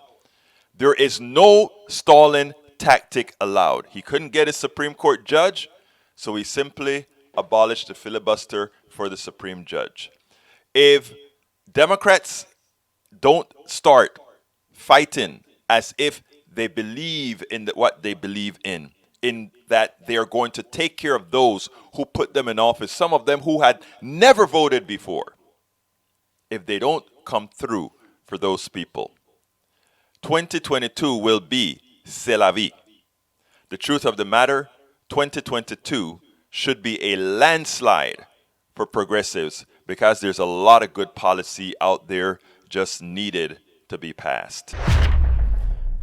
there is no stalling tactic allowed. He couldn't get a Supreme Court judge, so he simply abolished the filibuster for the Supreme Judge. If Democrats don't start fighting as if they believe in what they believe in that they are going to take care of those who put them in office, some of them who had never voted before, if they don't come through for those people, 2022 will be c'est la vie. The truth of the matter, 2022 should be a landslide for progressives, because there's a lot of good policy out there just needed to be passed.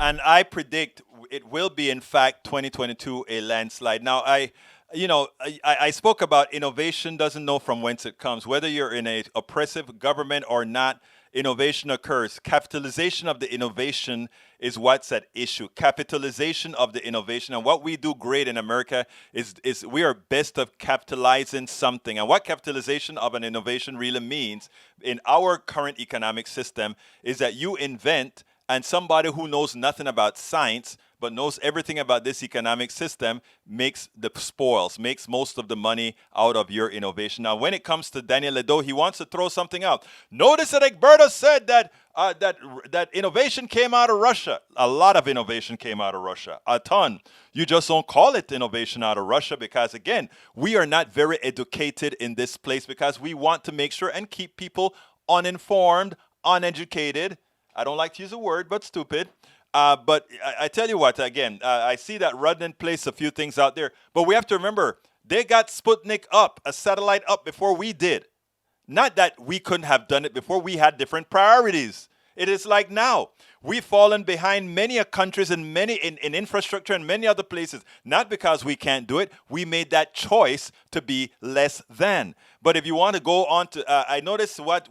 And I predict it will be, in fact, 2022 a landslide. Now, I spoke about innovation doesn't know from whence it comes. Whether you're in an oppressive government or not, innovation occurs. Capitalization of the innovation is what's at issue. Capitalization of the innovation. And what we do great in America is we are best of capitalizing something. And what capitalization of an innovation really means in our current economic system is that you invent, and somebody who knows nothing about science but knows everything about this economic system makes the spoils, makes most of the money out of your innovation. Now, when it comes to Daniel Ledo, he wants to throw something out. Notice that Egberto said that that innovation came out of Russia. A lot of innovation came out of Russia, a ton. You just don't call it innovation out of Russia because, again, we are not very educated in this place because we want to make sure and keep people uninformed, uneducated. I don't like to use the word, but stupid. But I tell you what, again, I see that Rudnin placed a few things out there. But we have to remember, they got Sputnik up, a satellite up before we did. Not that we couldn't have done it before. We had different priorities. It is like now. We've fallen behind many countries and many in infrastructure and many other places. Not because we can't do it. We made that choice to be less than. But if you want to go on to, I noticed what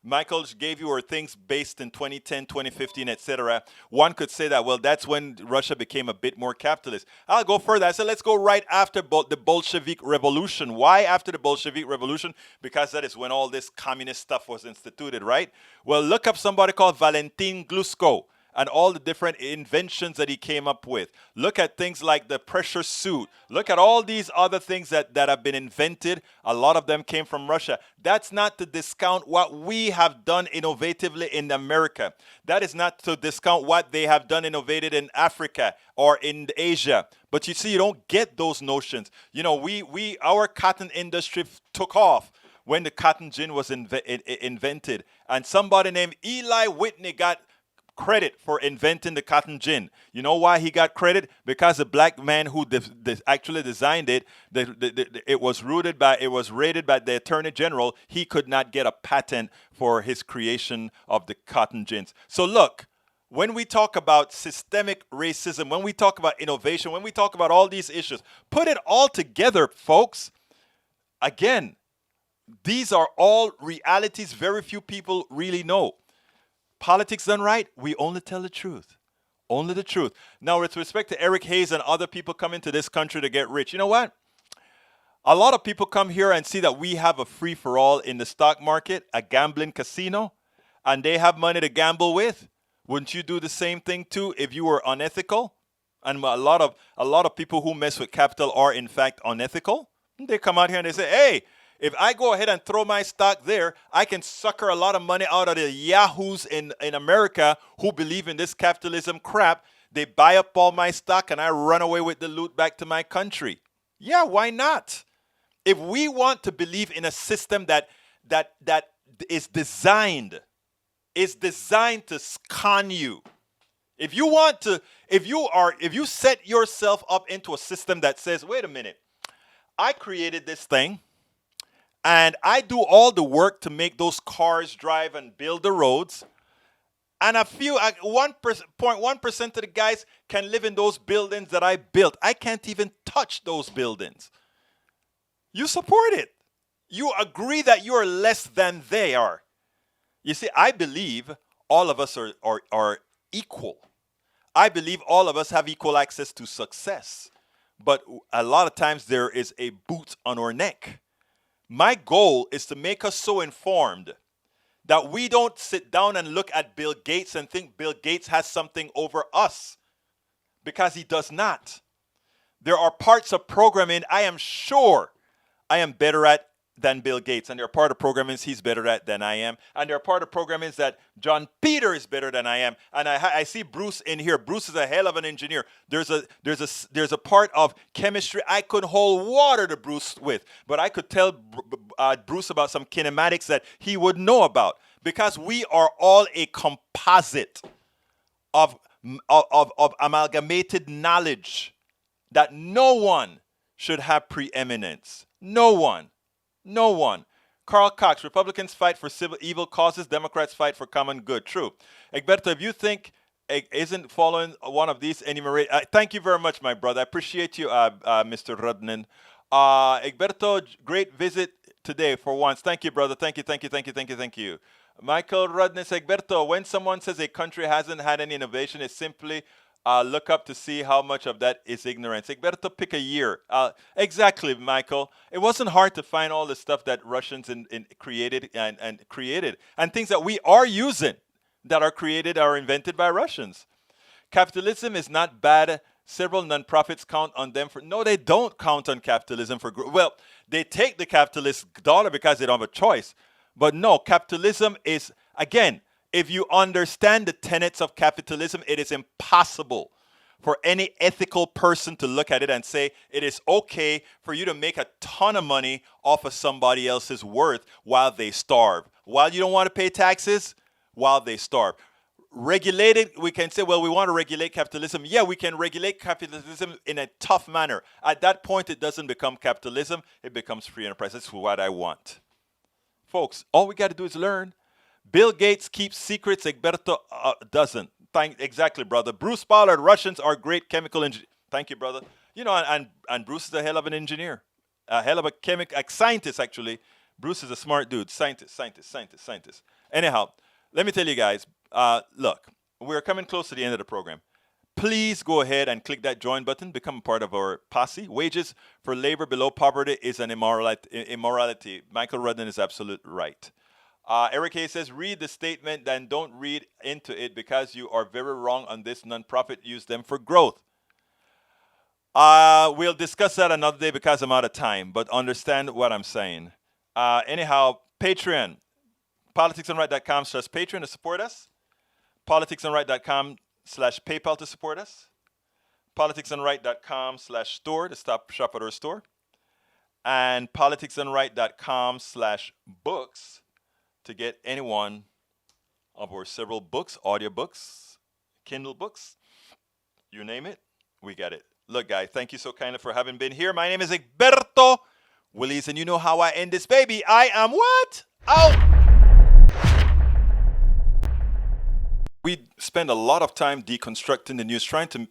Michael gave you were things based in 2010, 2015, etc. One could say that, well, that's when Russia became a bit more capitalist. I'll go further. I said, let's go right after the Bolshevik Revolution. Why after the Bolshevik Revolution? Because that is when all this communist stuff was instituted, right? Well, look up somebody called Valentin Glusko and all the different inventions that he came up with. Look at things like the pressure suit. Look at all these other things that have been invented. A lot of them came from Russia. That's not to discount what we have done innovatively in America. That is not to discount what they have done innovated in Africa or in Asia. But you see, you don't get those notions. You know, our cotton industry took off when the cotton gin was invented. And somebody named Eli Whitney got credit for inventing the cotton gin. You know why he got credit? Because the black man who actually designed it, it was rated by the Attorney General. He could not get a patent for his creation of the cotton gins. So look, when we talk about systemic racism, when we talk about innovation, when we talk about all these issues, put it all together, folks. Again, these are all realities very few people really know. Politics done right, we only tell the truth. Only the truth. Now, with respect to Eric Hayes and other people coming to this country to get rich, you know what? A lot of people come here and see that we have a free-for-all in the stock market, a gambling casino, and they have money to gamble with. Wouldn't you do the same thing too if you were unethical? And a lot of people who mess with capital are in fact unethical. They come out here and they say, hey, if I go ahead and throw my stock there, I can sucker a lot of money out of the yahoos in America who believe in this capitalism crap. They buy up all my stock and I run away with the loot back to my country. Yeah, why not? If we want to believe in a system that is designed to con you. If you set yourself up into a system that says, wait a minute, I created this thing. And I do all the work to make those cars drive and build the roads. And 1.1% of the guys can live in those buildings that I built. I can't even touch those buildings. You support it. You agree that you are less than they are. You see, I believe all of us are equal. I believe all of us have equal access to success, but a lot of times there is a boot on our neck. My goal is to make us so informed that we don't sit down and look at Bill Gates and think Bill Gates has something over us, because he does not. There are parts of programming I am sure I am better at than Bill Gates, and there are part of programming he's better at than I am, and there are part of programming that John Peter is better than I am, and I see Bruce in here. Bruce is a hell of an engineer. There's a part of chemistry I couldn't hold water to Bruce with, but I could tell Bruce about some kinematics that he would know about, because we are all a composite of amalgamated knowledge that no one should have preeminence. No one. No one. Carl Cox, Republicans fight for civil evil causes, Democrats fight for common good. True. Egberto, if you think isn't following one of these anymore, thank you very much, my brother. I appreciate you, Mr. Rudnan. Egberto, great visit today for once. Thank you, brother. Thank you. Michael Rudnan, Egberto, when someone says a country hasn't had any innovation, it's simply look up to see how much of that is ignorance. Egberto, pick a year. Exactly, Michael. It wasn't hard to find all the stuff that Russians created and things that we are using that are created or invented by Russians. Capitalism is not bad. Several nonprofits count on them for. No, they don't count on capitalism for. Well, they take the capitalist dollar because they don't have a choice. But no, capitalism is, again, if you understand the tenets of capitalism, it is impossible for any ethical person to look at it and say it is okay for you to make a ton of money off of somebody else's worth while they starve. While you don't want to pay taxes, while they starve. Regulated, we can say, well, we want to regulate capitalism. Yeah, we can regulate capitalism in a tough manner. At that point, it doesn't become capitalism. It becomes free enterprise. That's what I want. Folks, all we got to do is learn. Bill Gates keeps secrets. Egberto doesn't. Exactly, brother. Bruce Pollard, Russians are great chemical engineers. Thank you, brother. You know, and Bruce is a hell of an engineer. A hell of a scientist, actually. Bruce is a smart dude. Scientist. Anyhow, let me tell you guys, look, we're coming close to the end of the program. Please go ahead and click that join button. Become a part of our posse. Wages for labor below poverty is an immorality. Michael Rudden is absolutely right. Eric Hayes says, read the statement, then don't read into it because you are very wrong on this. Nonprofit use them for growth. We'll discuss that another day because I'm out of time, but understand what I'm saying. Anyhow, Patreon. politicsandright.com/Patreon to support us. politicsandright.com/PayPal to support us. politicsandright.com/store to shop at our store. And politicsandright.com/books to get any one of our several books, audiobooks, Kindle books, you name it, we got it. Look, guys, thank you so kindly for having been here. My name is Egberto Willies, and you know how I end this baby. I am what? Out! We spend a lot of time deconstructing the news, trying to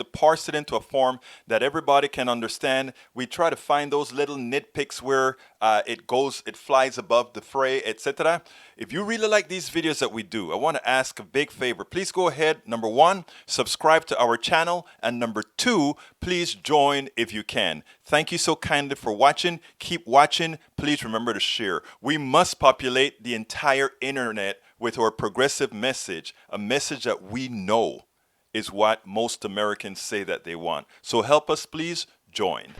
parse it into a form that everybody can understand. We try to find those little nitpicks where it flies above the fray, etc. If you really like these videos that we do, I want to ask a big favor. Please go ahead, number one, subscribe to our channel, and number two, please join if you can. Thank you so kindly for watching. Keep watching. Please remember to share. We must populate the entire internet with our progressive message, a message that we know is what most Americans say that they want. So help us, please join.